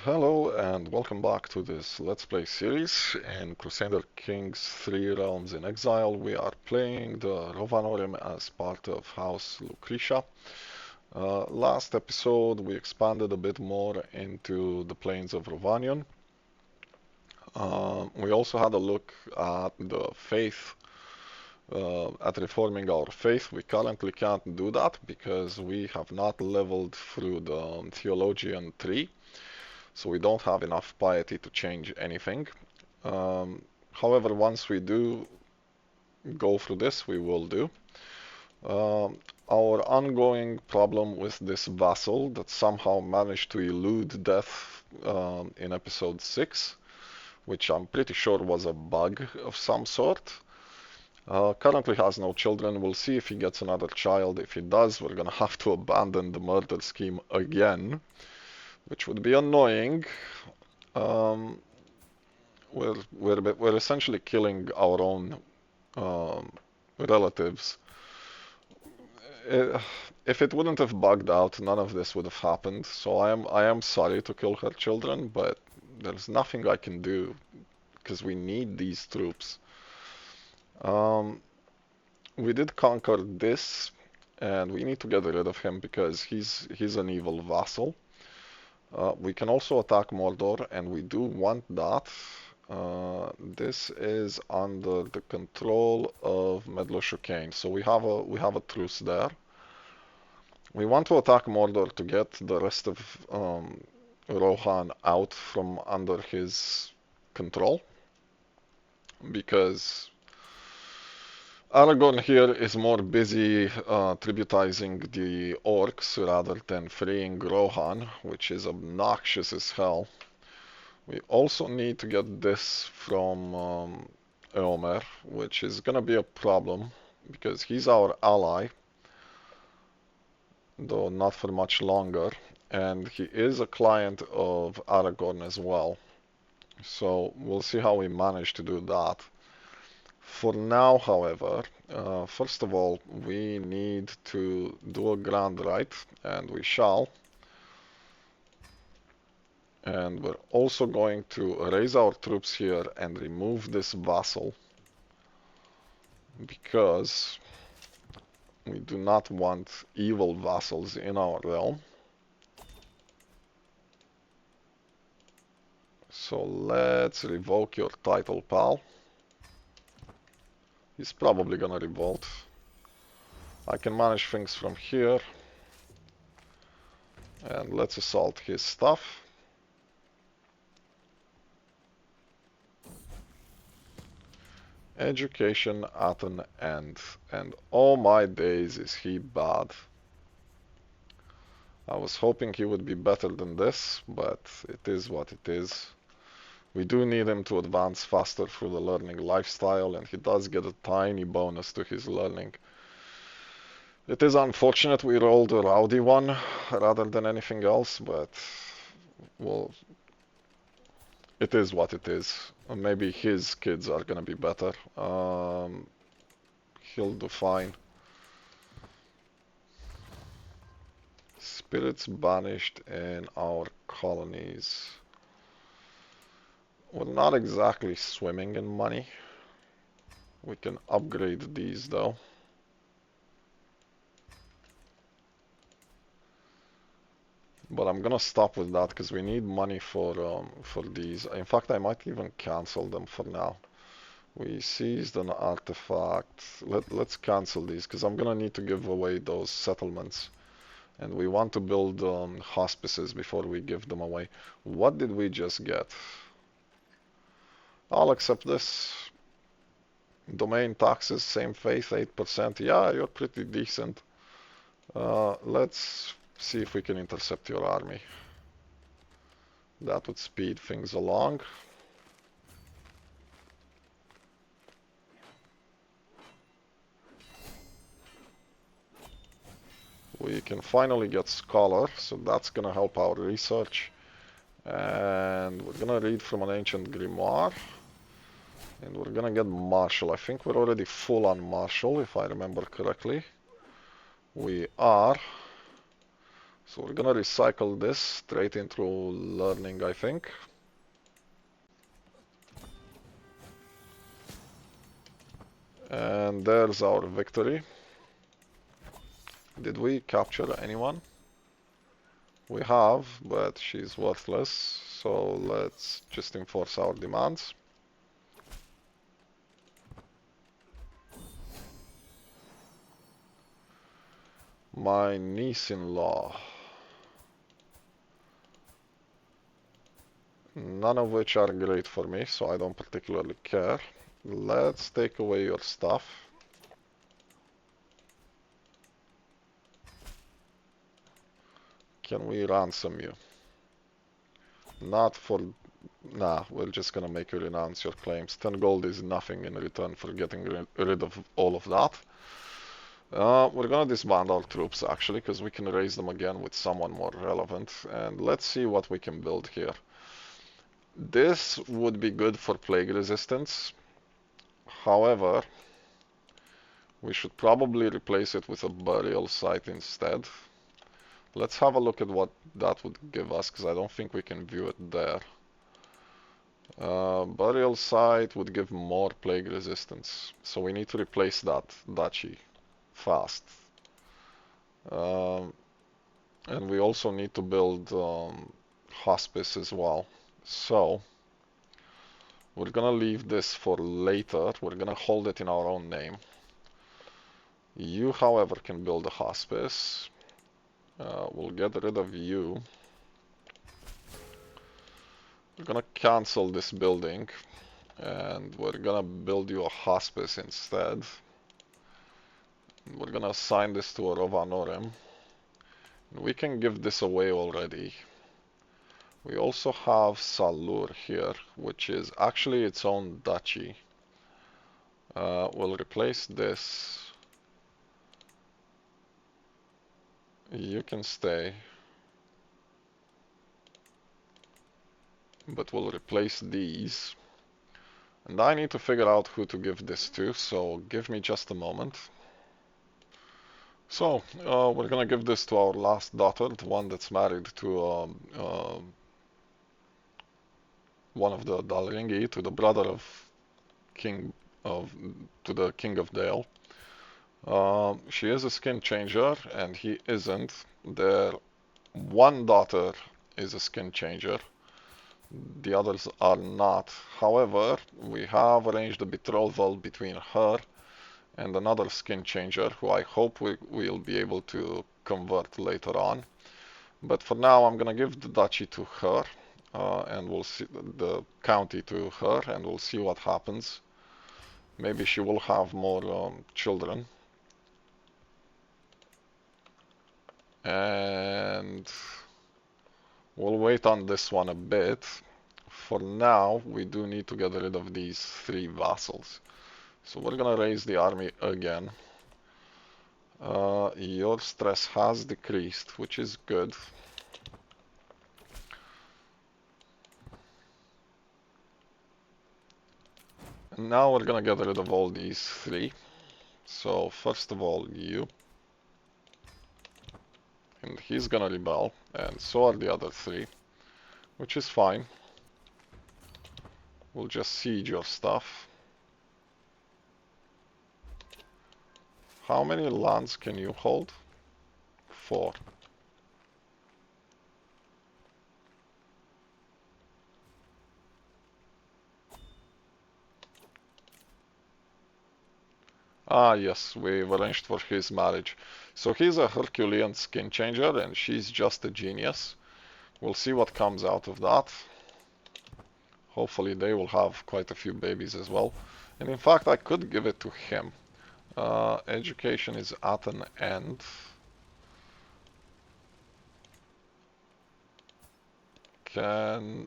Hello and welcome back to this Let's Play series. In Crusader Kings 3 Realms in Exile, we are playing the Rhovanorim as part of House Lucretia. Last episode, we expanded a bit more into the plains of Rhovanion. We also had a look at the faith, at reforming our faith. We currently can't do that because we have not leveled through the Theologian tree. So we don't have enough piety to change anything. However, once we do go through this, we will do. Our ongoing problem with this vassal that somehow managed to elude death in episode 6, which I'm pretty sure was a bug of some sort. Currently has no children. We'll see if he gets another child. If he does, we're gonna have to abandon the murder scheme again, which would be annoying. Um, we're essentially killing our own relatives. If it wouldn't have bugged out, none of this would have happened. So I am sorry to kill her children, but there's nothing I can do because we need these troops. We did conquer this, and we need to get rid of him because he's an evil vassal. We can also attack Mordor, and we do want that. This is under the control of Medlo-Shukain, so we have a truce there. We want to attack Mordor to get the rest of Rohan out from under his control, because Aragorn here is more busy tributizing the orcs rather than freeing Rohan, which is obnoxious as hell. We also need to get this from Eomer, which is gonna be a problem because he's our ally, though not for much longer, and he is a client of Aragorn as well. So we'll see how we manage to do that. For now, however, first of all, we need to do a grand rite, and we shall. And we're also going to raise our troops here and remove this vassal, because we do not want evil vassals in our realm. So let's revoke your title, pal. He's probably gonna revolt. I can manage things from here. And let's assault his stuff. Education at an end. And oh my days, is he bad. I was hoping he would be better than this, but it is what it is. We do need him to advance faster through the learning lifestyle, and he does get a tiny bonus to his learning. It is unfortunate we rolled a rowdy one rather than anything else, but well, it is what it is. Maybe his kids are gonna be better. He'll do fine. Spirits banished in our colonies. We're not exactly swimming in money. We can upgrade these though. But I'm gonna stop with that because we need money for these. In fact, I might even cancel them for now. We seized an artifact. Let's cancel these because I'm gonna need to give away those settlements. And we want to build hospices before we give them away. What did we just get? I'll accept this. Domain taxes, same faith, 8%. Yeah, you're pretty decent. Let's see if we can intercept your army. That would speed things along. We can finally get Scholar, so that's gonna help our research. And we're gonna read from an ancient grimoire. And we're gonna get Martial. I think we're already full on Martial, if I remember correctly. We are. So we're gonna recycle this straight into learning, I think. And there's our victory. Did we capture anyone? We have, but she's worthless. So let's just enforce our demands. My niece-in-law. None of which are great for me, so I don't particularly care. Let's take away your stuff. Can we ransom you? Not for... Nah, we're just gonna make you renounce your claims. 10 gold is nothing in return for getting rid of all of that. We're gonna disband our troops, actually, because we can raise them again with someone more relevant. And let's see what we can build here. This would be good for plague resistance. However, we should probably replace it with a burial site instead. Let's have a look at what that would give us, because I don't think we can view it there. Burial site would give more plague resistance, so we need to replace that duchy fast. And we also need to build hospice as well. So we're gonna leave this for later. We're gonna hold it in our own name. You, however, can build a hospice. We'll get rid of you. We're gonna cancel this building and we're gonna build you a hospice instead. We're gonna assign this to a Rhovanorim. We can give this away already. We also have Salur here, which is actually its own duchy. We'll replace this. You can stay. But we'll replace these. And I need to figure out who to give this to, so give me just a moment. So, we're gonna give this to our last daughter, the one that's married to one of the Dalringi, to the brother of to the King of Dale. She is a skin changer, and he isn't. Their one daughter is a skin changer. The others are not. However, we have arranged a betrothal between her and another skin changer who I hope we'll be able to convert later on. But for now, I'm gonna give the duchy to her, and we'll see the county to her, and we'll see what happens. Maybe she will have more children. And we'll wait on this one a bit. For now, we do need to get rid of these 3 vassals. So we're gonna raise the army again. Your stress has decreased, which is good. And now we're gonna get rid of all these 3. So first of all, you. And he's gonna rebel, and so are the other 3, which is fine. We'll just siege your stuff. How many lands can you hold? 4. Ah, yes, we've arranged for his marriage. So he's a Herculean skin changer, and she's just a genius. We'll see what comes out of that. Hopefully they will have quite a few babies as well. And in fact, I could give it to him. Education is at an end. Can...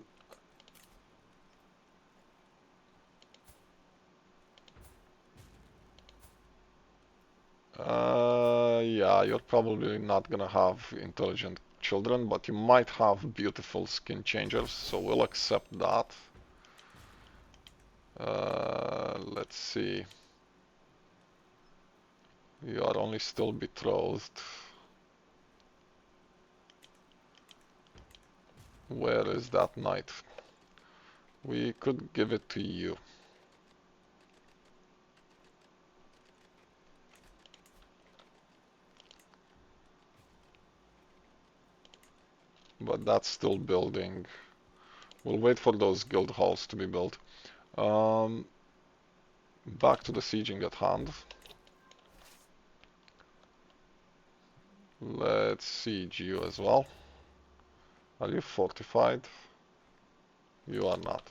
yeah, you're probably not gonna have intelligent children, but you might have beautiful skin changers, so we'll accept that. Let's see. You are only still betrothed. Where is that knight? We could give it to you. But that's still building. We'll wait for those guild halls to be built. Back to the sieging at hand. Let's siege you as well. Are you fortified? You are not.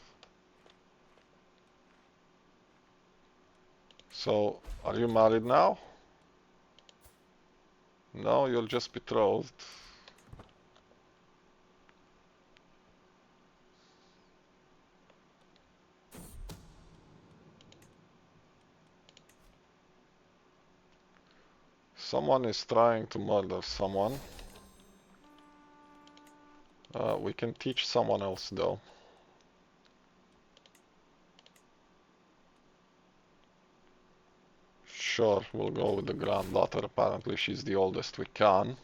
So, are you married now? No, you're just betrothed. Someone is trying to murder someone. We can teach someone else though. Sure, we'll go with the granddaughter. Apparently she's the oldest we can.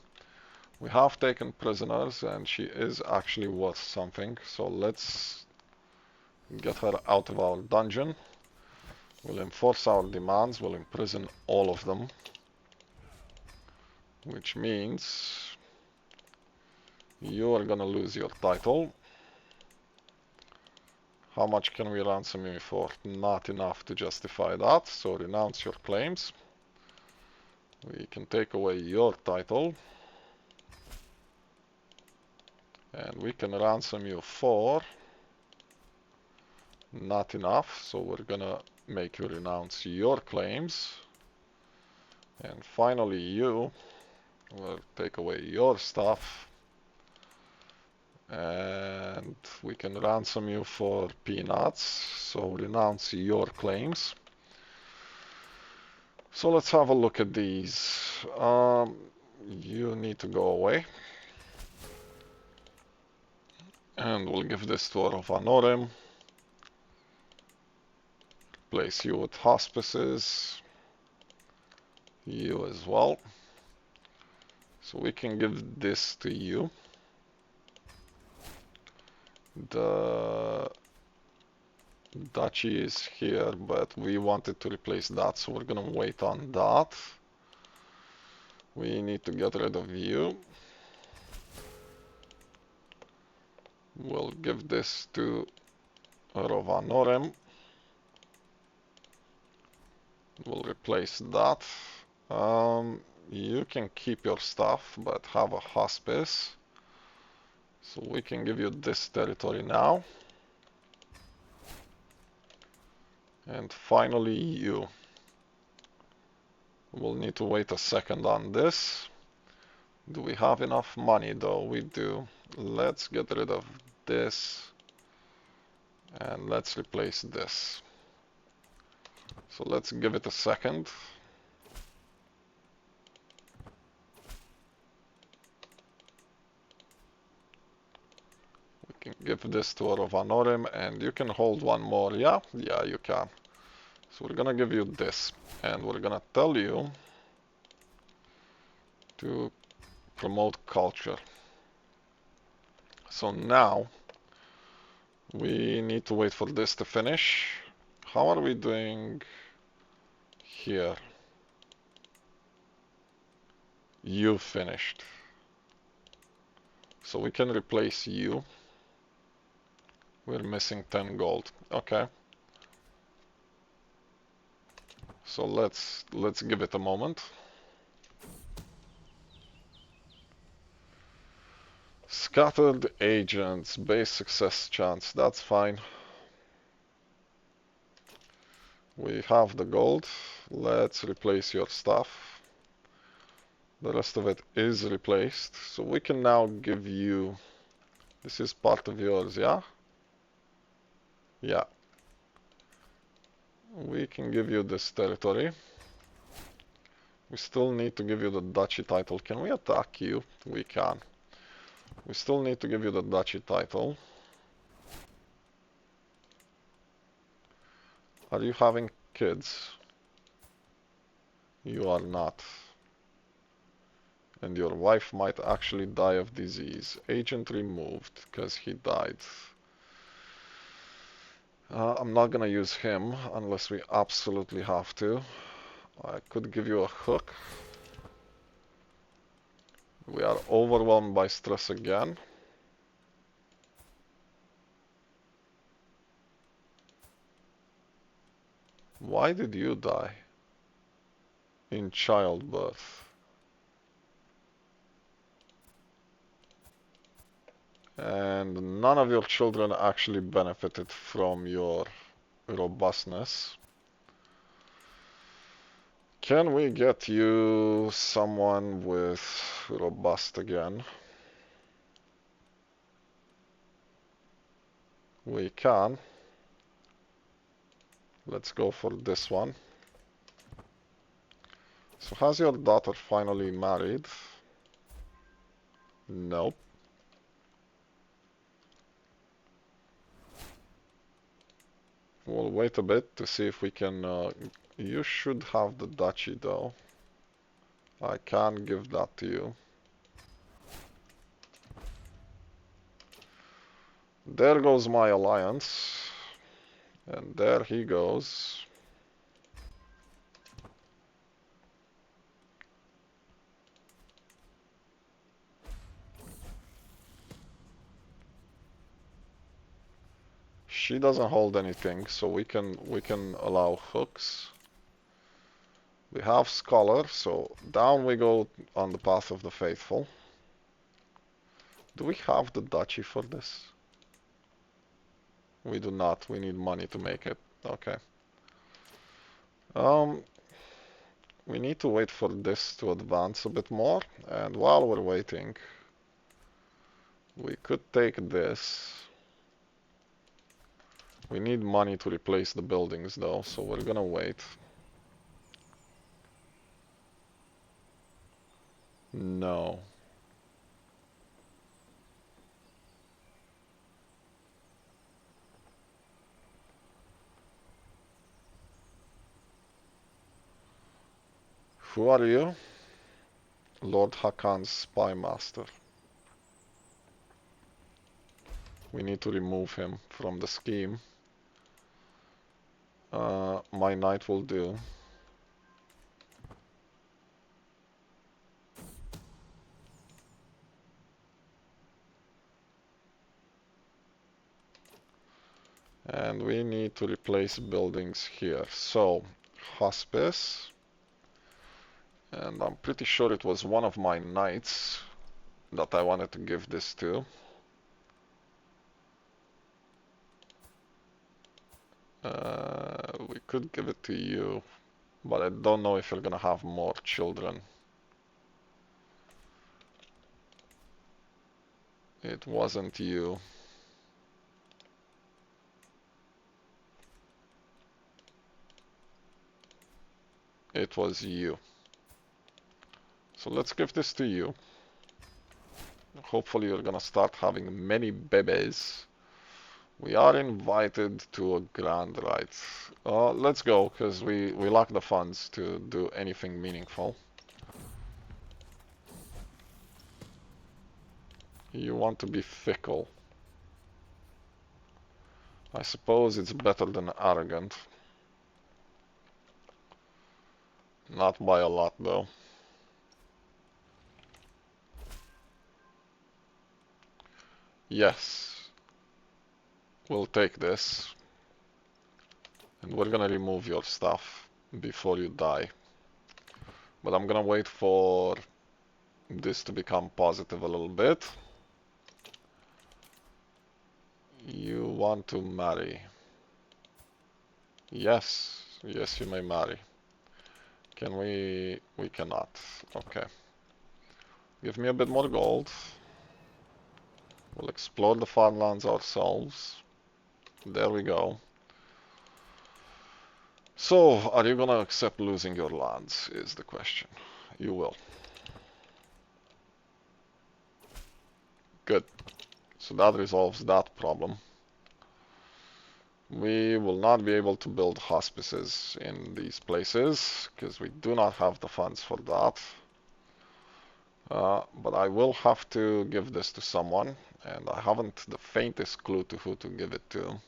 We have taken prisoners and she is actually worth something. So let's get her out of our dungeon. We'll enforce our demands. We'll imprison all of them. Which means you are gonna lose your title. How much can we ransom you for? Not enough to justify that, so renounce your claims. We can take away your title. And we can ransom you for... Not enough, so we're gonna make you renounce your claims. And finally you will take away your stuff. And we can ransom you for peanuts, so renounce your claims. So let's have a look at these. You need to go away. And we'll give this to Rhovanorim. Place you with hospices. You as well. So we can give this to you. The duchy is here, but we wanted to replace that, so we're gonna wait on that. We need to get rid of you. We'll give this to Rhovanorim. We'll replace that. You can keep your stuff, but have a hospice. So we can give you this territory now. And finally you. We'll need to wait a second on this. Do we have enough money though? We do. Let's get rid of this. And let's replace this. So let's give it a second. We can give this to Rhovanorim, and you can hold one more. Yeah, you can. So we're gonna give you this, and we're gonna tell you to promote culture. So now we need to wait for this to finish. How are we doing here? You finished. So we can replace you. We're missing 10 gold. Okay. So let's give it a moment. Scattered agents, base success chance, that's fine. We have the gold. Let's replace your stuff. The rest of it is replaced. So we can now give you... This is part of yours, yeah? Yeah. We can give you this territory. We still need to give you the duchy title. Can we attack you? We can. We still need to give you the duchy title. Are you having kids? You are not. And your wife might actually die of disease. Agent removed, because he died. I'm not gonna use him unless we absolutely have to. I could give you a hook. We are overwhelmed by stress again. Why did you die? In childbirth. And none of your children actually benefited from your robustness. Can we get you someone with robust again? We can. Let's go for this one. So has your daughter finally married? Nope. We'll wait a bit to see if we can... you should have the duchy though. I can give that to you. There goes my alliance. And there he goes. She doesn't hold anything, so we can allow hooks. We have Scholar, so down we go on the path of the faithful. Do we have the duchy for this? We do not. We need money to make it. Okay. We need to wait for this to advance a bit more, and while we're waiting, we could take this. We need money to replace the buildings though, so we're gonna wait. No. Who are you? Lord Hakan's spy master. We need to remove him from the scheme. My knight will do. And we need to replace buildings here. So, hospice. And I'm pretty sure it was one of my knights that I wanted to give this to. We could give it to you, but I don't know if you're gonna have more children. It wasn't you. It was you. So let's give this to you. Hopefully you're gonna start having many babies. We are invited to a grand rite. Let's go, because we lack the funds to do anything meaningful. You want to be fickle. I suppose it's better than arrogant. Not by a lot, though. Yes. We'll take this. And we're gonna remove your stuff before you die. But I'm gonna wait for this to become positive a little bit. You want to marry. Yes. Yes, you may marry. Can we? We cannot. Okay. Give me a bit more gold. We'll explore the farmlands ourselves. There we go. So, are you gonna accept losing your lands, is the question. You will. Good. So that resolves that problem. We will not be able to build hospices in these places, because we do not have the funds for that. But I will have to give this to someone, and I haven't the faintest clue to who to give it to.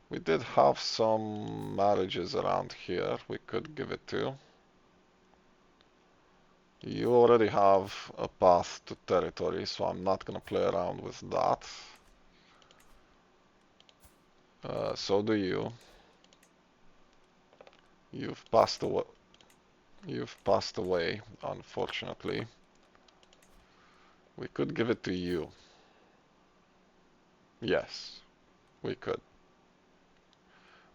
We did have some marriages around here we could give it to. You already have a path to territory, so I'm not gonna play around with that. So do you. You've passed away. You've passed away, unfortunately. We could give it to you. Yes, we could.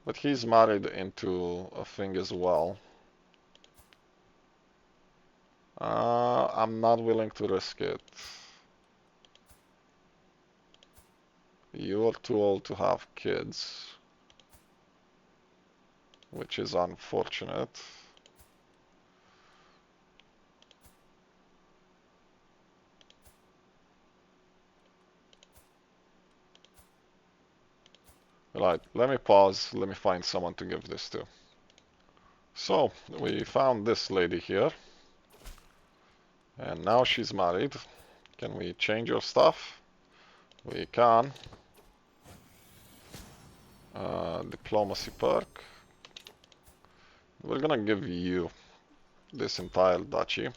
But he's married into a thing as well. I'm not willing to risk it. You're too old to have kids, which is unfortunate. Right, let me pause. Let me find someone to give this to. So, we found this lady here. And now she's married. Can we change your stuff? We can. Diplomacy perk. We're gonna give you this entire duchy.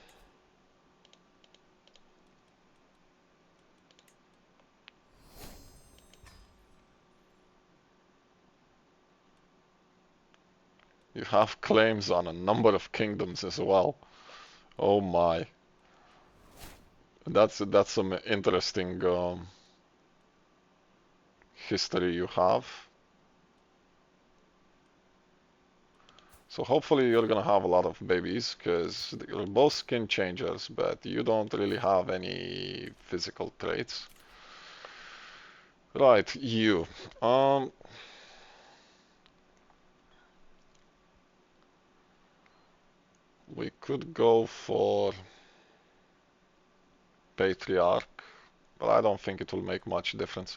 You have claims on a number of kingdoms as well. Oh my. That's some interesting history you have. So hopefully you're gonna have a lot of babies, because you're both skin changers, but you don't really have any physical traits. Right, you. We could go for patriarch, but I don't think it will make much difference.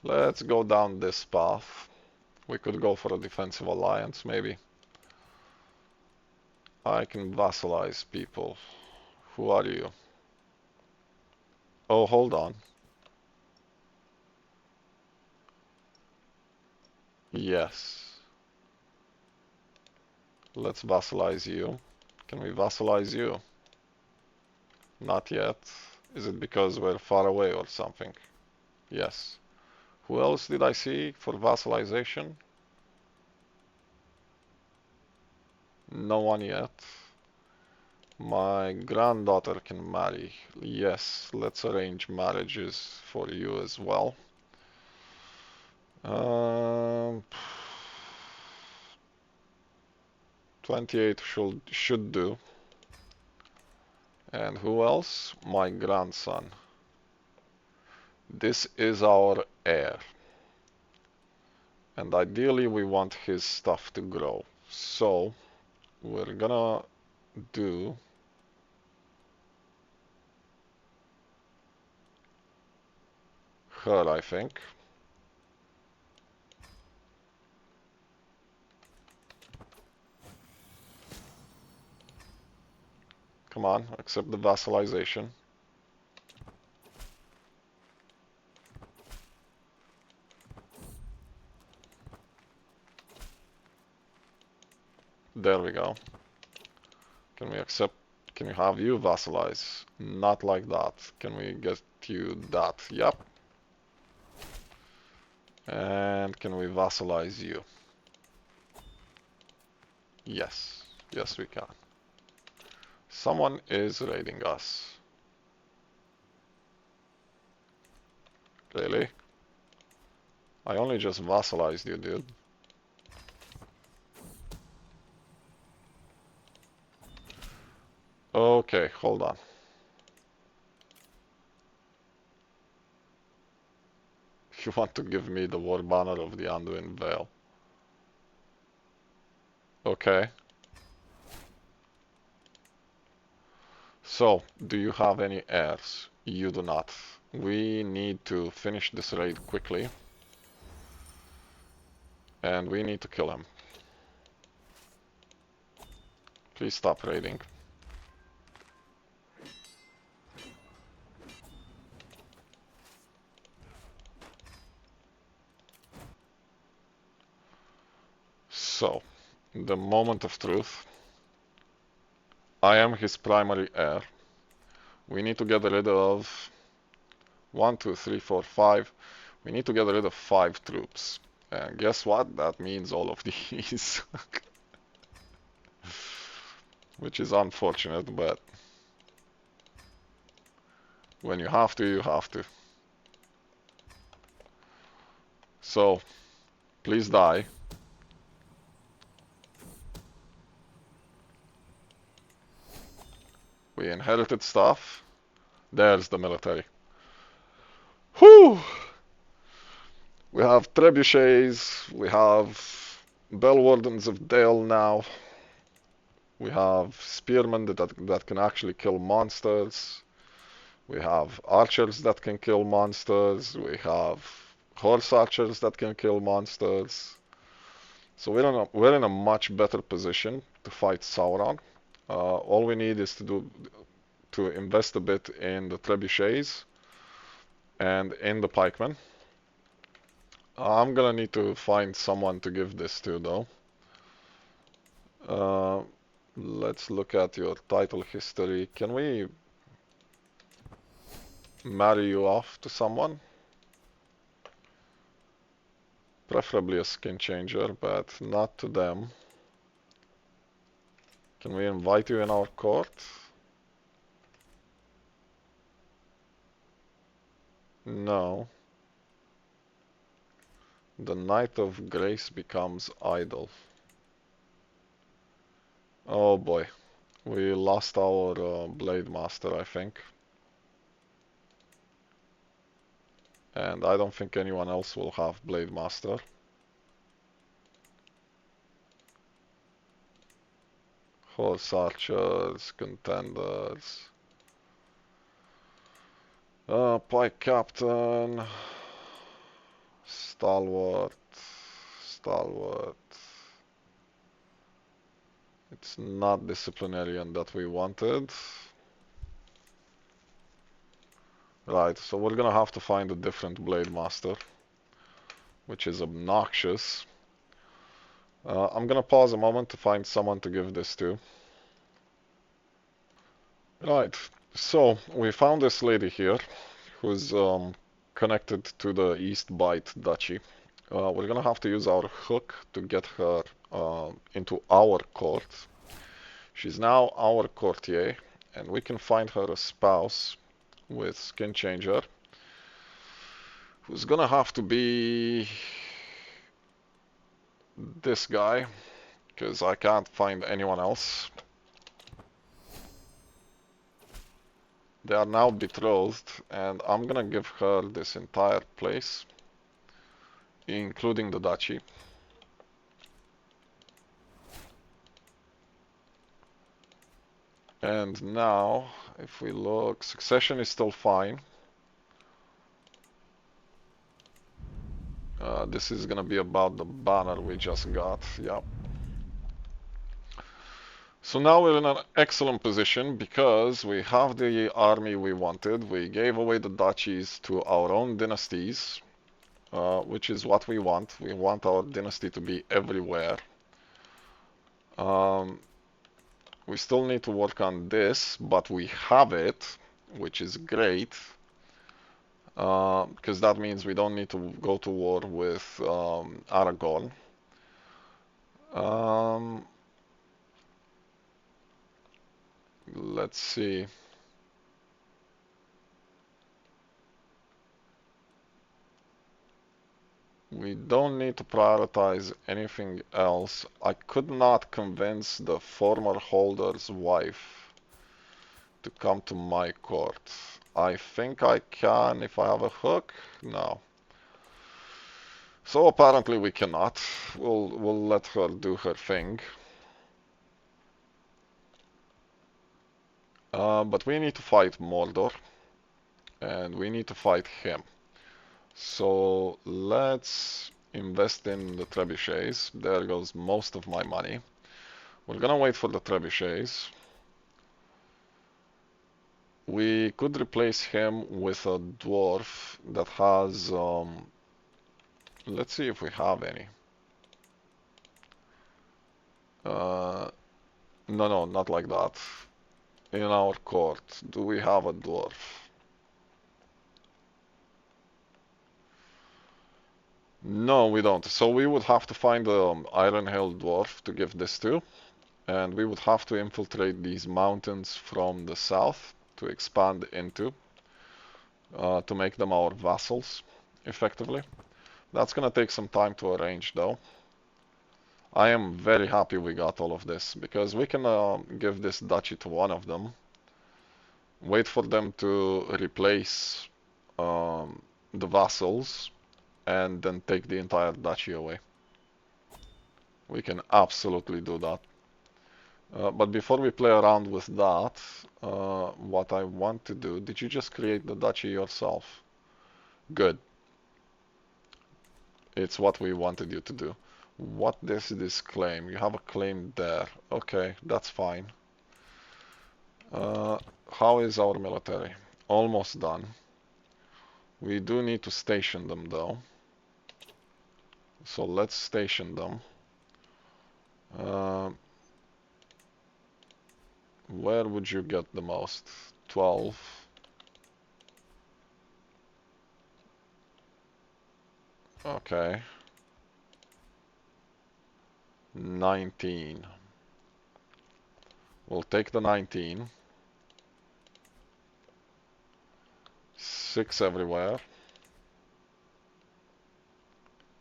Let's go down this path. We could go for a defensive alliance, maybe. I can vassalize people. Who are you? Oh, hold on. Yes. Let's vassalize you. Can we vassalize you? Not yet. Is it because we're far away or something? Yes. Who else did I see for vassalization? No one yet. My granddaughter can marry. Yes, let's arrange marriages for you as well. Um, 28 should do. And who else? My grandson. This is our heir. And ideally we want his stuff to grow. So we're gonna do her, I think. Come on, accept the vassalization. There we go. Can we accept? Can we have you vassalize? Not like that. Can we get you that? Yep. And can we vassalize you? Yes. Yes, we can. Someone is raiding us. Really? I only just vassalized you, dude. Okay, hold on. You want to give me the war banner of the Anduin Vale? Okay. So, do you have any heirs? You do not. We need to finish this raid quickly. And we need to kill him. Please stop raiding. So, the moment of truth. I am his primary heir. We need to get rid of 1, 2, 3, 4, 5. We need to get rid of 5 troops. And guess what? That means all of these. Which is unfortunate, but when you have to, you have to. So, please die. We inherited stuff. There's the military. Whew! We have trebuchets, we have bell wardens of Dale now. We have spearmen that can actually kill monsters. We have archers that can kill monsters. We have horse archers that can kill monsters. So we're in a much better position to fight Sauron. All we need is to invest a bit in the trebuchets and in the pikemen. I'm gonna need to find someone to give this to though. Let's look at your title history. Can we marry you off to someone? Preferably a skin changer, but not to them. Can we invite you in our court? No. The Knight of Grace becomes idle. Oh boy. We lost our Blade Master, I think. And I don't think anyone else will have Blade Master. Horse archers, contenders. Pike captain. Stalwart. Stalwart. It's not disciplinarian that we wanted. Right, so we're gonna have to find a different Blade Master, which is obnoxious. I'm gonna pause a moment to find someone to give this to. Right, so we found this lady here, who's connected to the East Bight Duchy. We're gonna have to use our hook to get her into our court. She's now our courtier, and we can find her a spouse with Skin Changer, who's gonna have to be this guy, because I can't find anyone else. They are now betrothed, and I'm gonna give her this entire place, including the duchy. And now, if we look, succession is still fine. This is gonna be about the banner we just got, yep. So now we're in an excellent position because we have the army we wanted. We gave away the duchies to our own dynasties, which is what we want. We want our dynasty to be everywhere. We still need to work on this, but we have it, which is great. Because that means we don't need to go to war with Aragorn. Let's see. We don't need to prioritize anything else. I could not convince the former holder's wife to come to my court. I think I can if I have a hook. No. So apparently we cannot. We'll let her do her thing. But we need to fight Mordor, and we need to fight him. So let's invest in the trebuchets. There goes most of my money. We're gonna wait for the trebuchets. We could replace him with a dwarf that has let's see if we have any. No, not like that. In our court, do we have a dwarf? No, we don't. So we would have to find an Iron Hill dwarf to give this to, and we would have to infiltrate these mountains from the south to expand into, to make them our vassals, effectively. That's gonna take some time to arrange, though. I am very happy we got all of this, because we can give this duchy to one of them, wait for them to replace the vassals, and then take the entire duchy away. We can absolutely do that. But before we play around with that, what I want to do, did you just create the duchy yourself? Good. It's what we wanted you to do. What is this claim? You have a claim there. Okay, that's fine. How is our military? Almost done. We do need to station them though. So let's station them. Where would you get the most? 12. Okay. 19. We'll take the 19. 6 everywhere.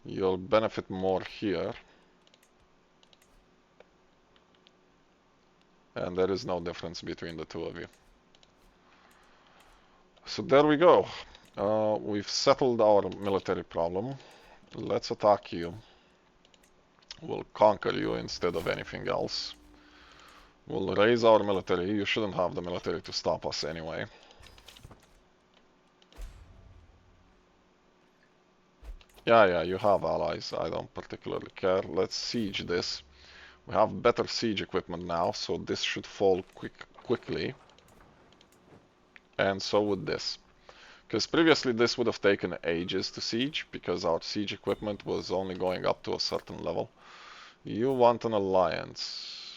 You'll benefit more here. And there is no difference between the two of you. So there we go. We've settled our military problem. Let's attack you. We'll conquer you instead of anything else. We'll raise our military. You shouldn't have the military to stop us anyway. Yeah, you have allies. I don't particularly care. Let's siege this. We have better siege equipment now, so this should fall quickly. And so would this. Because previously this would have taken ages to siege, because our siege equipment was only going up to a certain level. You want an alliance?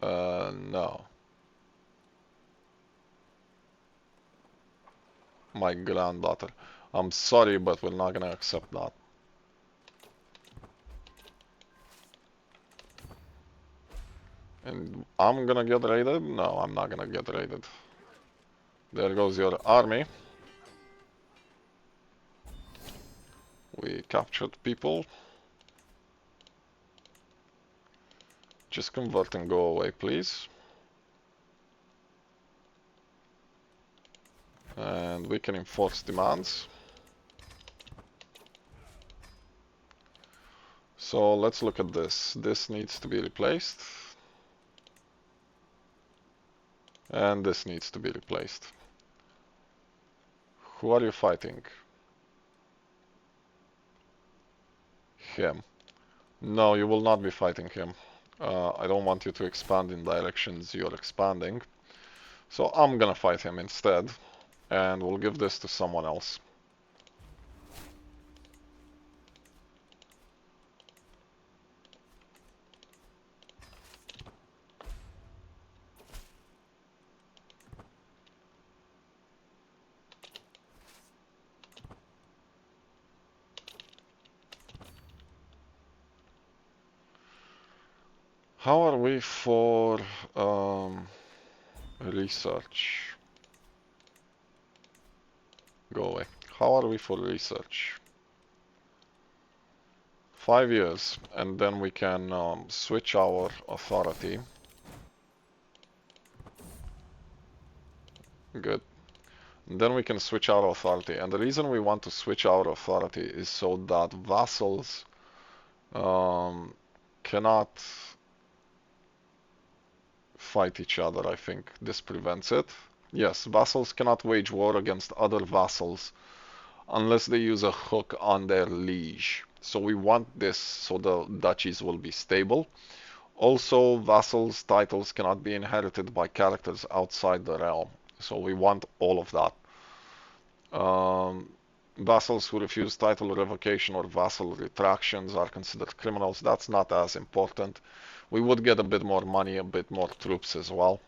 No. My granddaughter. I'm sorry, but we're not gonna accept that. And I'm gonna get raided? No, I'm not gonna get raided. There goes your army. We captured people. Just convert and go away, please. And we can enforce demands. So let's look at this. This needs to be replaced. And this needs to be replaced. Who are you fighting? Him. No, you will not be fighting him. I don't want you to expand in directions you're expanding. So I'm gonna fight him instead. And we'll give this to someone else. How are we for research? Go away. How are we for research? 5 years, and then we can switch our authority. Good. And then we can switch our authority, and the reason we want to switch our authority is so that vassals cannot fight each other. I think this prevents it. Yes, vassals cannot wage war against other vassals unless they use a hook on their liege. So we want this so the duchies will be stable. Also, vassals' titles cannot be inherited by characters outside the realm. So we want all of that. vassals who refuse title revocation or vassal retractions are considered criminals. That's not as important. We would get a bit more money, a bit more troops as well.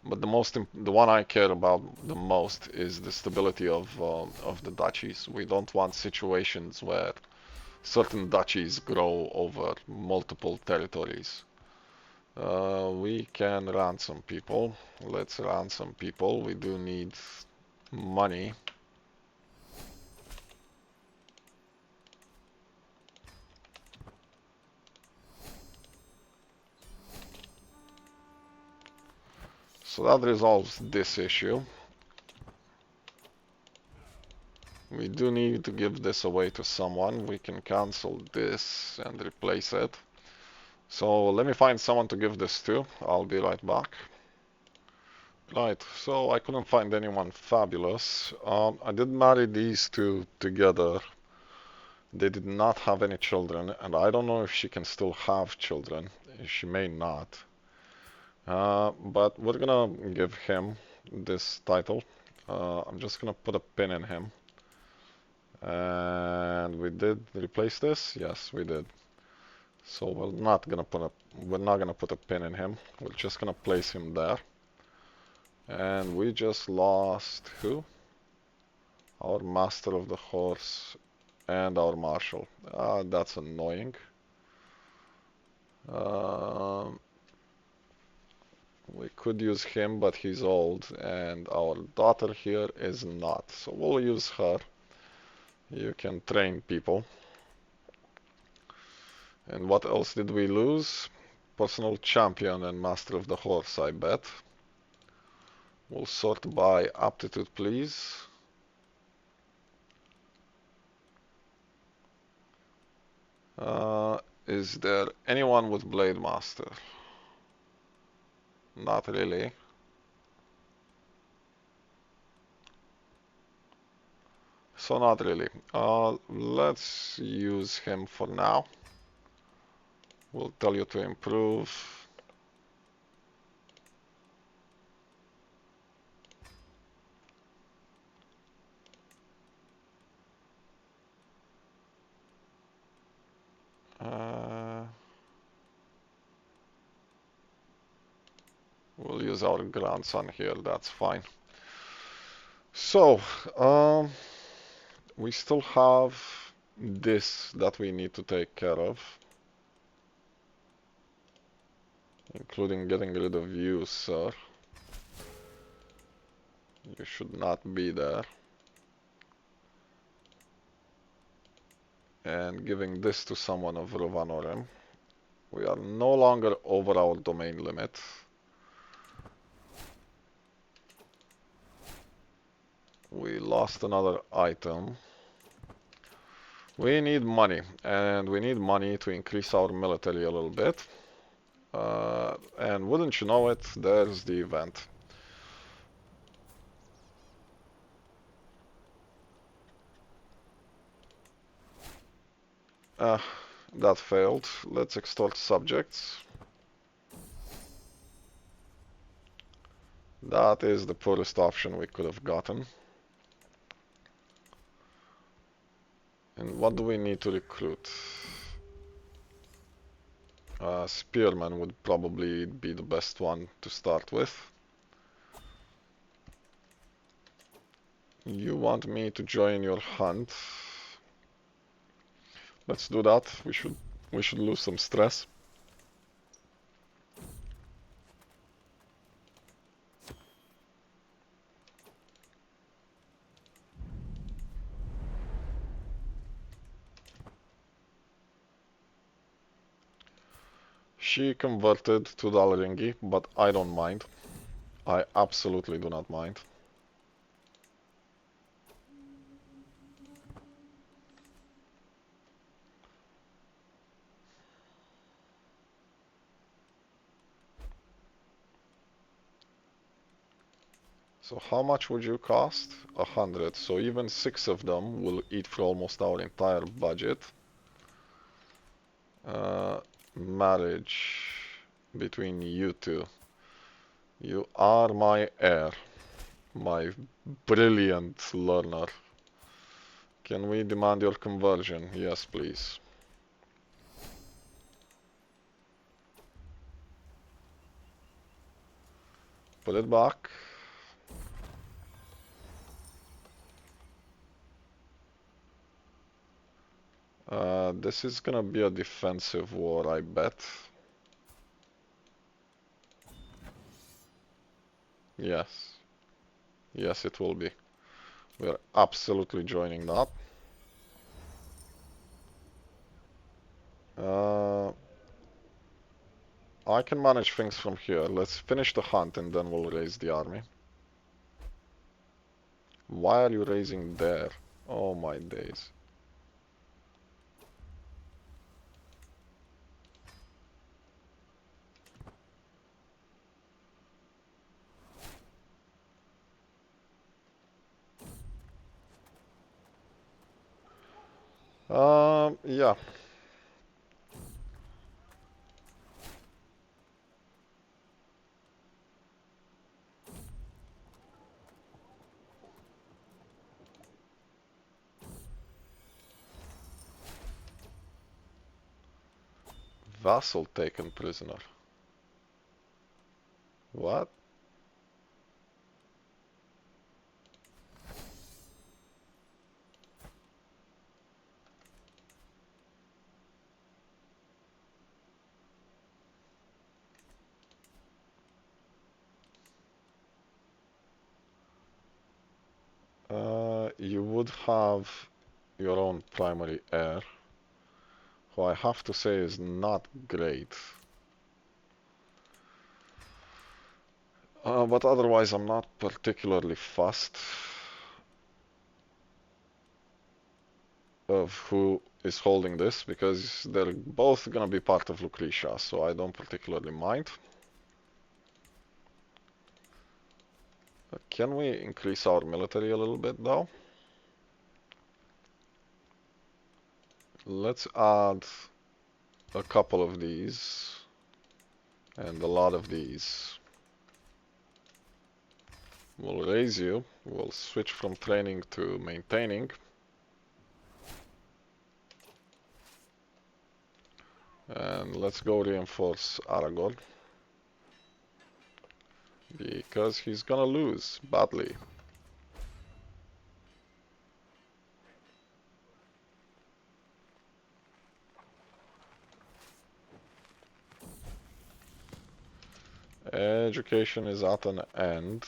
But the one I care about the most is the stability of the duchies. We don't want situations where certain duchies grow over multiple territories. We can ransom people. Let's ransom people. We do need money. So that resolves this issue. We do need to give this away to someone. We can cancel this and replace it. So let me find someone to give this to. I'll be right back. Right, so I couldn't find anyone fabulous. I did marry these two together. They did not have any children, and I don't know if she can still have children. She may not. But we're gonna give him this title. I'm just gonna put a pin in him. And we did replace this? Yes, we did. So we're not gonna put a pin in him. We're just gonna place him there. And we just lost who? Our master of the horse and our marshal. That's annoying. We could use him, but he's old, and our daughter here is not. So we'll use her. You can train people. And what else did we lose? Personal champion and master of the horse, I bet. We'll sort by aptitude, please. Is there anyone with Blade Master? Not really. So not really. Let's use him for now. We'll tell you to improve. We'll use our grandson here, that's fine. So, we still have this that we need to take care of, including getting rid of you, sir. You should not be there. And giving this to someone of Rhovanorim. We are no longer over our domain limit. We lost another item. We need money, and we need money to increase our military a little bit. And wouldn't you know it, there's the event. That failed. Let's extort subjects. That is the poorest option we could have gotten. And what do we need to recruit? Spearman would probably be the best one to start with. You want me to join your hunt? Let's do that. We should lose some stress. She converted to Dalringi, but I don't mind. I absolutely do not mind. So how much would you cost? 100. So even 6 of them will eat for almost our entire budget. Marriage between you two. You are my heir, my brilliant learner. Can we demand your conversion? Yes, please. Put it back. This is gonna be a defensive war, I bet. Yes. Yes, it will be. We're absolutely joining that. I can manage things from here. Let's finish the hunt and then we'll raise the army. Why are you raising there? Oh my days. Yeah. Vassal taken prisoner. What? You would have your own primary heir, who I have to say is not great. But otherwise I'm not particularly fussed of who is holding this, because they're both gonna be part of Lucretia, so I don't particularly mind. Can we increase our military a little bit though? Let's add a couple of these and a lot of these. We'll raise you. We'll switch from training to maintaining. And let's go reinforce Aragorn, because he's gonna lose badly. Education is at an end.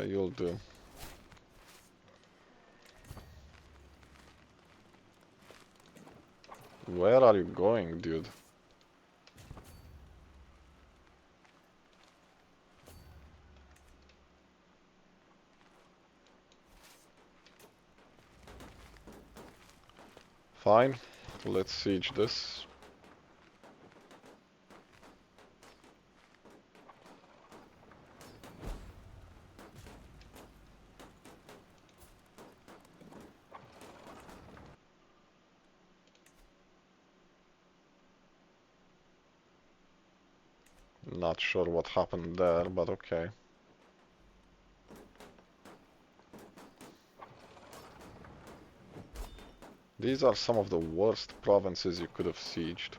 You'll do. Where are you going, dude? Fine, let's siege this. Not sure what happened there, but okay. These are some of the worst provinces you could have sieged.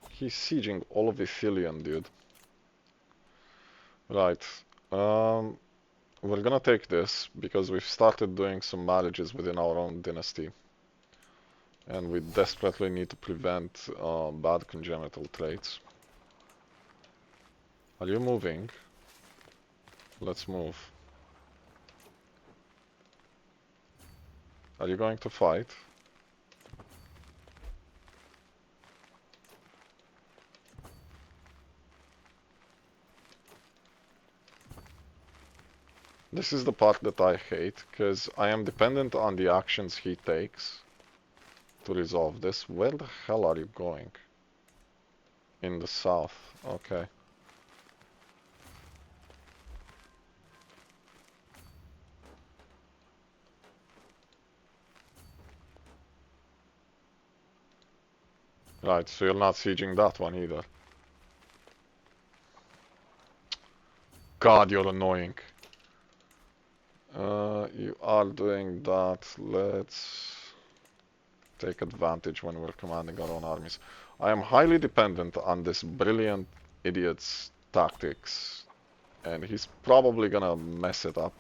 He's sieging all of Ithilien, dude. Right. We're gonna take this because we've started doing some marriages within our own dynasty. And we desperately need to prevent bad congenital traits. Are you moving? Let's move. Are you going to fight? This is the part that I hate, because I am dependent on the actions he takes to resolve this. Where the hell are you going? In the south. Okay. Right, so you're not sieging that one either. God, you're annoying. You are doing that. Let's take advantage when we're commanding our own armies. I am highly dependent on this brilliant idiot's tactics, and he's probably gonna mess it up.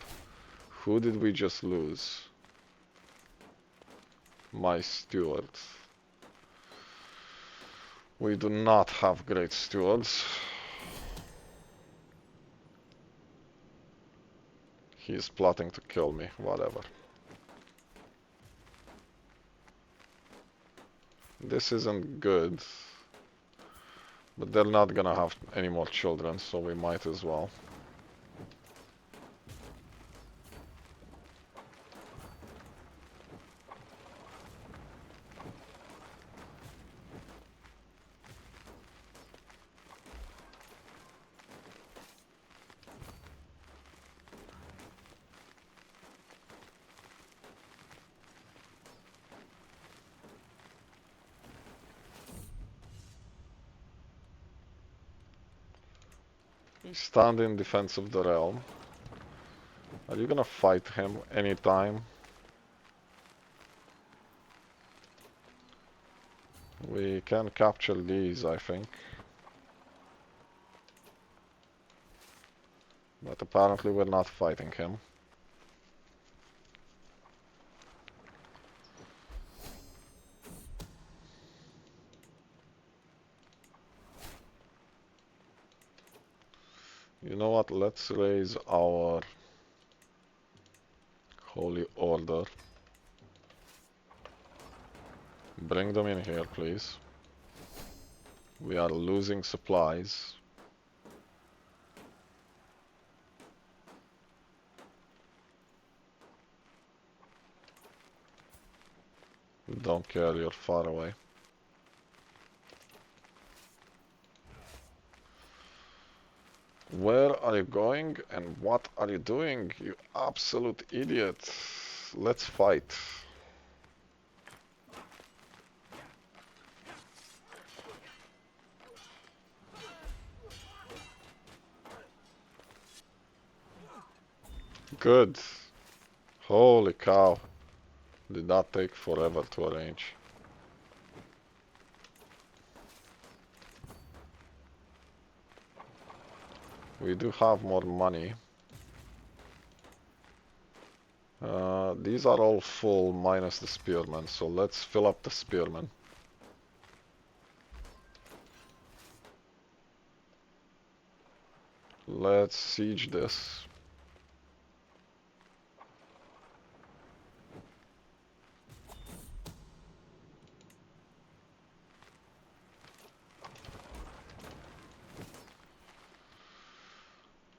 Who did we just lose? My steward. We do not have great stewards. He's plotting to kill me, whatever. This isn't good. But they're not gonna have any more children, so we might as well. Stand in defense of the realm. Are you gonna fight him anytime? We can capture these, I think. But apparently we're not fighting him. You know what? Let's raise our Holy Order. Bring them in here, please. We are losing supplies. Don't care, you're far away. Where are you going and what are you doing, you absolute idiot? Let's fight. Good. Holy cow. Did that take forever to arrange. We do have more money. These are all full minus the spearmen, so let's fill up the spearmen. Let's siege this.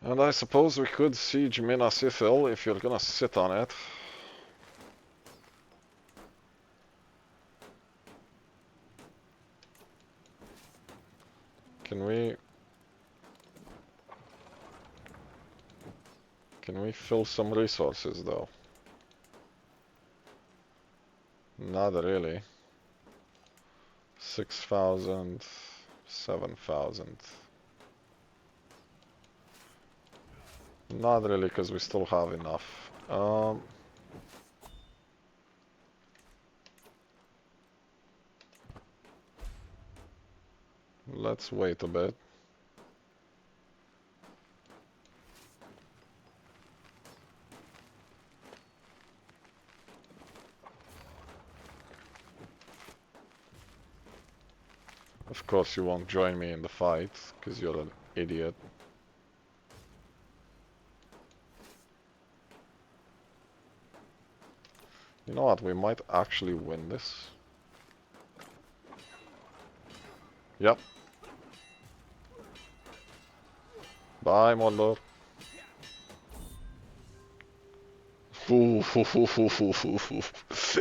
And I suppose we could siege Minas Ithil if you're gonna sit on it. Can we fill some resources though? Not really. 6,000, 7,000. Not really, because we still have enough. Let's wait a bit. Of course you won't join me in the fight, because you're an idiot. You know what, we might actually win this. Yep. Bye, Mordor.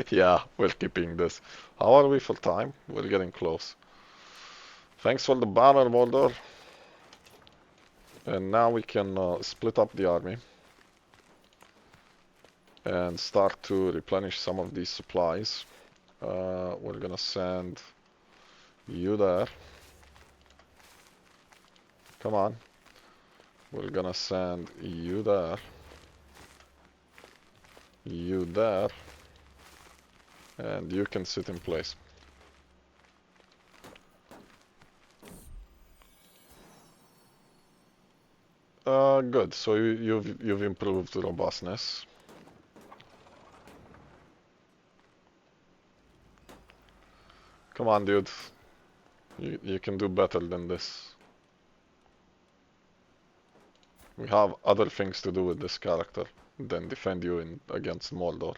Yeah, we're keeping this. How are we for time? We're getting close. Thanks for the banner, Mordor. And now we can split up the army. And start to replenish some of these supplies. We're gonna send you there. Come on. We're gonna send you there, you there, and you can sit in place. Good. So you've improved robustness. Come on, dude. You can do better than this. We have other things to do with this character than defend you against Mordor.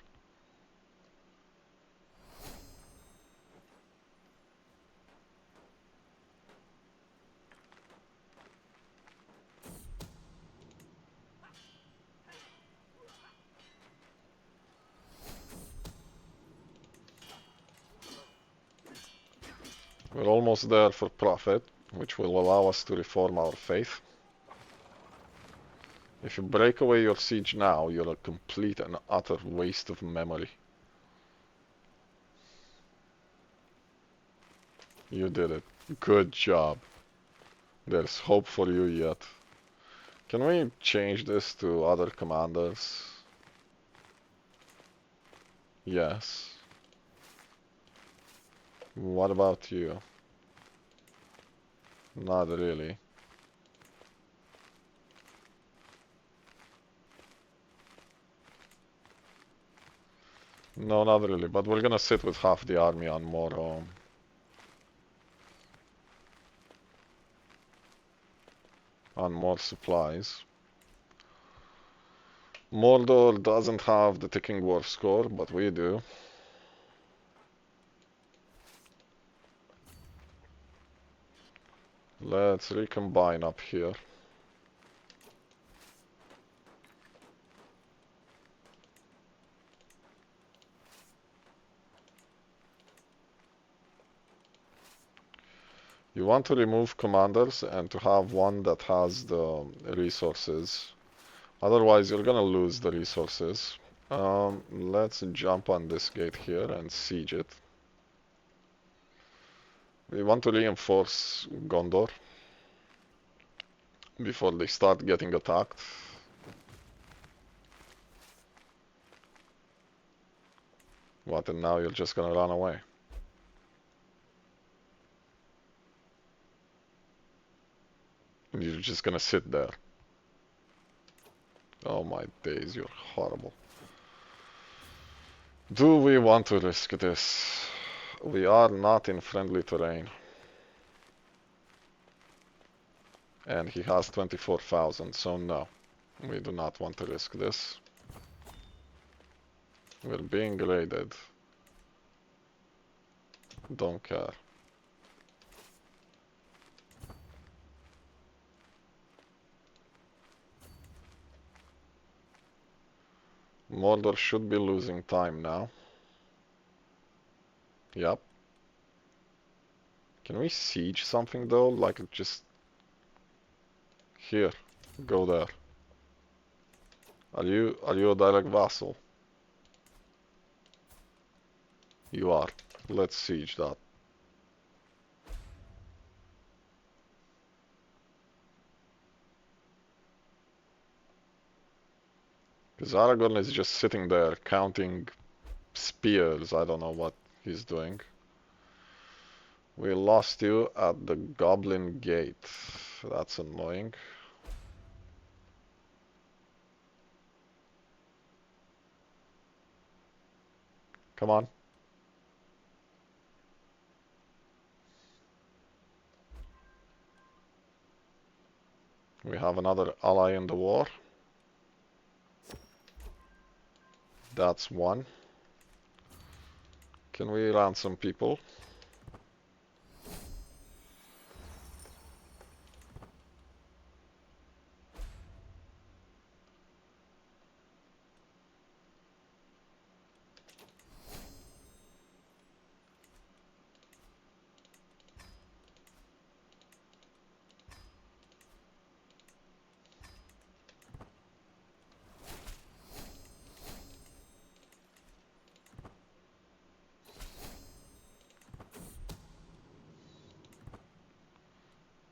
We're almost there for profit, which will allow us to reform our faith. If you break away your siege now, you're a complete and utter waste of memory. You did it. Good job. There's hope for you yet. Can we change this to other commanders? Yes. What about you? Not really. No, not really, but we're gonna sit with half the army on more supplies. Mordor doesn't have the ticking war score, but we do. Let's recombine up here. You want to remove commanders and to have one that has the resources. Otherwise, you're gonna lose the resources. Let's jump on this gate here and siege it. We want to reinforce Gondor before they start getting attacked. What, and now you're just gonna run away? You're just gonna sit there. Oh my days, you're horrible. Do we want to risk this? We are not in friendly terrain. And he has 24,000, so no. We do not want to risk this. We're being raided. Don't care. Mordor should be losing time now. Yep. Can we siege something though? Like just... Here. Go there. Are you a direct vassal? You are. Let's siege that. Because Aragorn is just sitting there counting spears. I don't know what he's doing. We lost you at the Goblin Gate. That's annoying. Come on. We have another ally in the war. That's one. Can we ransom people?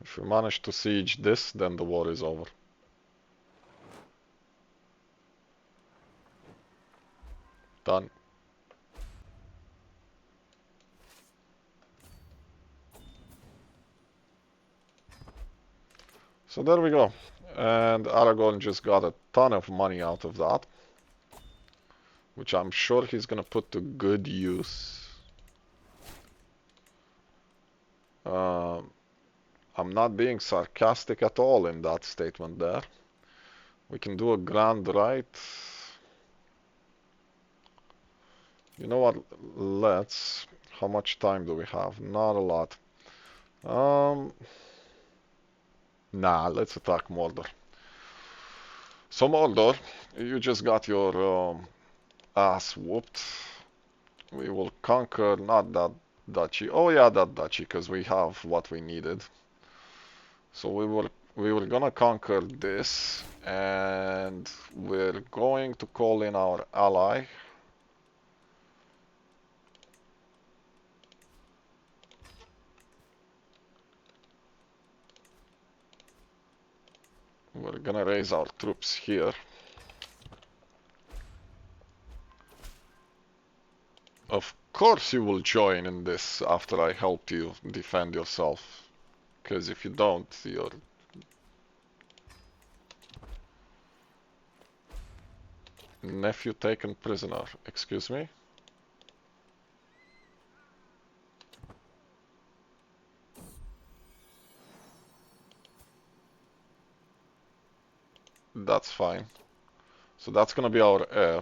If we manage to siege this, then the war is over. Done. So there we go. And Aragorn just got a ton of money out of that, which I'm sure he's gonna put to good use. I'm not being sarcastic at all in that statement there. We can do a grand right. You know what? Let's. How much time do we have? Not a lot. Nah, let's attack Mordor. So Mordor, you just got your ass whooped. We will conquer not that duchy. Oh yeah, that duchy, because we have what we needed. So we were gonna conquer this, and we're going to call in our ally. We're gonna raise our troops here. Of course you will join in this after I helped you defend yourself. Because if you don't, you're... Nephew taken prisoner. Excuse me? That's fine. So that's gonna be our heir.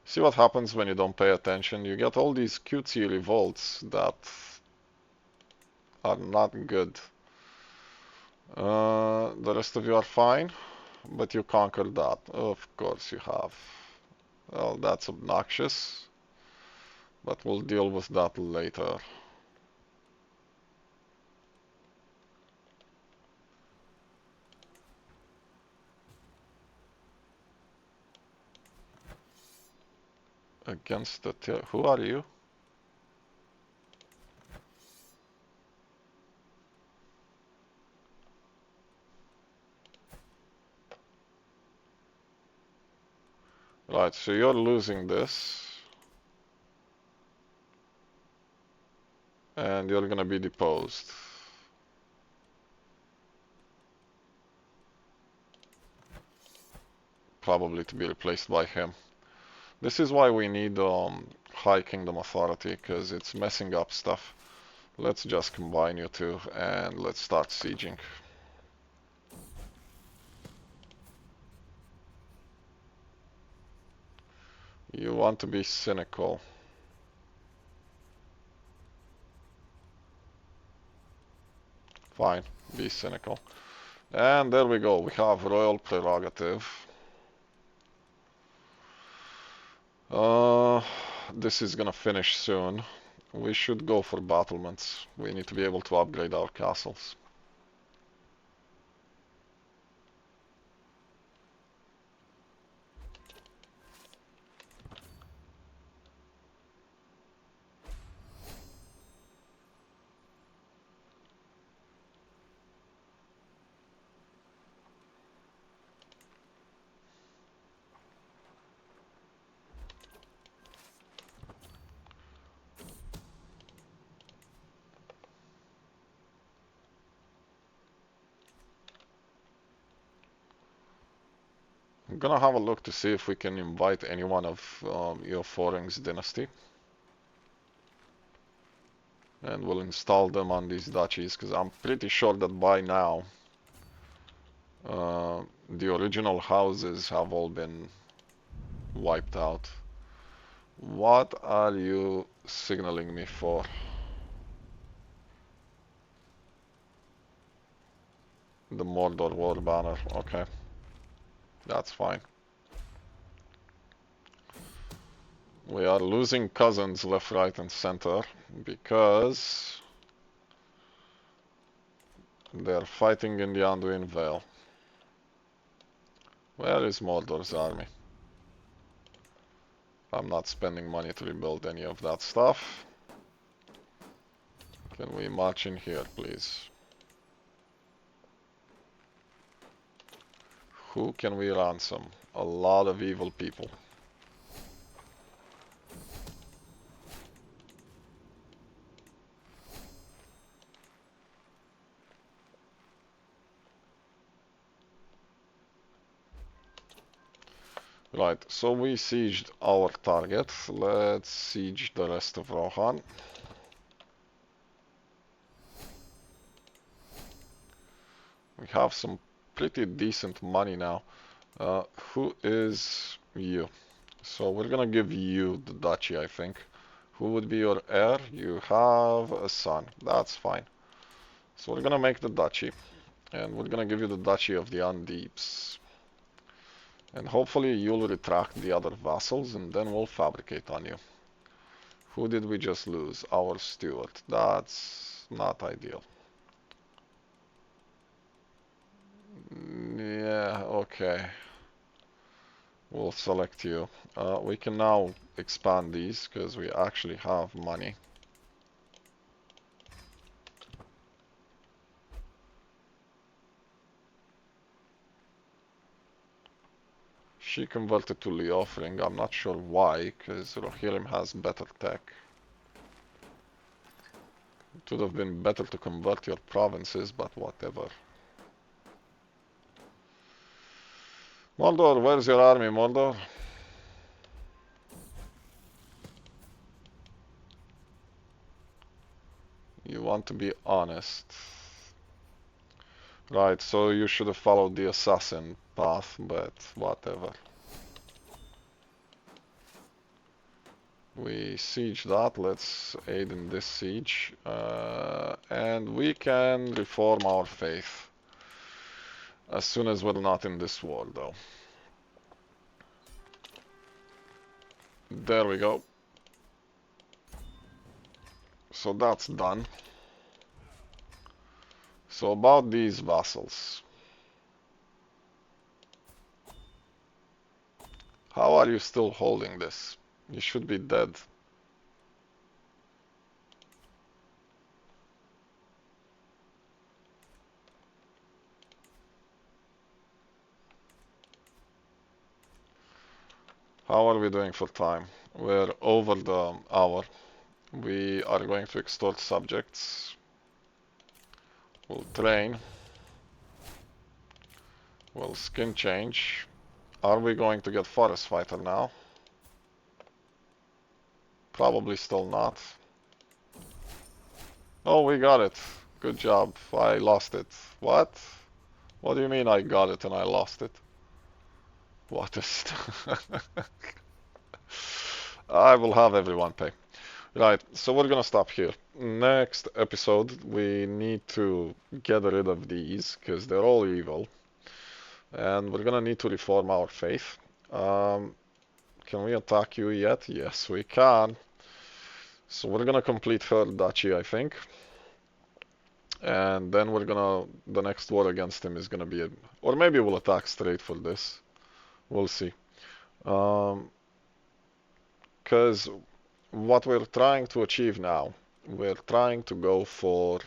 See what happens when you don't pay attention? You get all these cutesy revolts that are not good. The rest of you are fine, but you conquered that. Of course you have. Well, that's obnoxious, but we'll deal with that later. Against the... Who are you? Right, so you're losing this. And you're gonna be deposed. Probably to be replaced by him. This is why we need High Kingdom Authority, because it's messing up stuff. Let's just combine you two, and let's start sieging. You want to be cynical. Fine, be cynical. And there we go, we have royal prerogative. This is gonna finish soon. We should go for battlements. We need to be able to upgrade our castles. I'm gonna have a look to see if we can invite anyone of Eoforing's dynasty. And we'll install them on these duchies, because I'm pretty sure that by now the original houses have all been wiped out. What are you signaling me for? The Mordor war banner, okay. That's fine. We are losing cousins left, right, and center because they're fighting in the Anduin Vale. Where is Mordor's army? I'm not spending money to rebuild any of that stuff. Can we march in here, please? Who can we ransom? a lot of evil people. Right, so we sieged our target. Let's siege the rest of Rohan. We have some pretty decent money now. Who is you? So we're gonna give you the duchy, I think. Who would be your heir? You have a son. That's fine. So we're gonna make the duchy. And we're gonna give you the duchy of the Undeeps. And hopefully you'll retract the other vassals and then we'll fabricate on you. Who did we just lose? Our steward. That's not ideal. Yeah, okay. We'll select you. We can now expand these because we actually have money. She converted to Leofring. I'm not sure why, because Rohirrim has better tech. It would have been better to convert your provinces, but whatever. Mordor, where's your army, Mordor? You want to be honest. Right, so you should have followed the assassin path, but whatever. We siege that, let's aid in this siege. And we can reform our faith. As soon as we're not in this war, though. There we go. So that's done. So about these vassals. How are you still holding this? You should be dead. How are we doing for time? We're over the hour. We are going to extort subjects. We'll train. We'll skin change. Are we going to get forest fighter now? Probably still not. Oh, we got it. Good job. I lost it. What? What do you mean I got it and I lost it? What is... I will have everyone pay. Right, so we're gonna stop here. Next episode, we need to get rid of these, because they're all evil. And we're gonna need to reform our faith. Can we attack you yet? Yes, we can. So we're gonna complete her duchy, I think. And then the next war against him is gonna be, or maybe we'll attack straight for this. We'll see. Because what we're trying to achieve now, we're trying to go for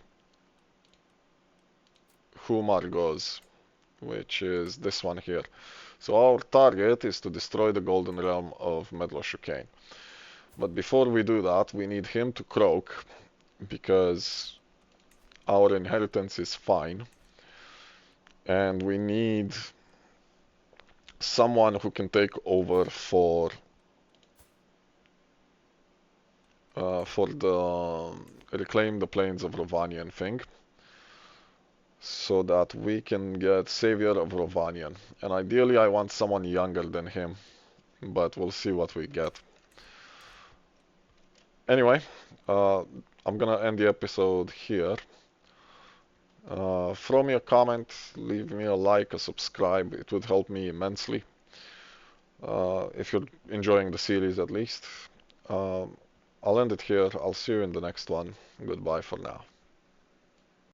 Humar goes, which is this one here. So our target is to destroy the Golden Realm of Medloshukane. But before we do that, we need him to croak, because our inheritance is fine. And we need someone who can take over for the reclaim the plains of Rhovanion thing, so that we can get Savior of Rhovanion. And ideally I want someone younger than him, but we'll see what we get. Anyway, I'm gonna end the episode here. Throw me a comment, leave me a like, a subscribe, it would help me immensely. If you're enjoying the series at least. I'll end it here. I'll see you in the next one. Goodbye for now.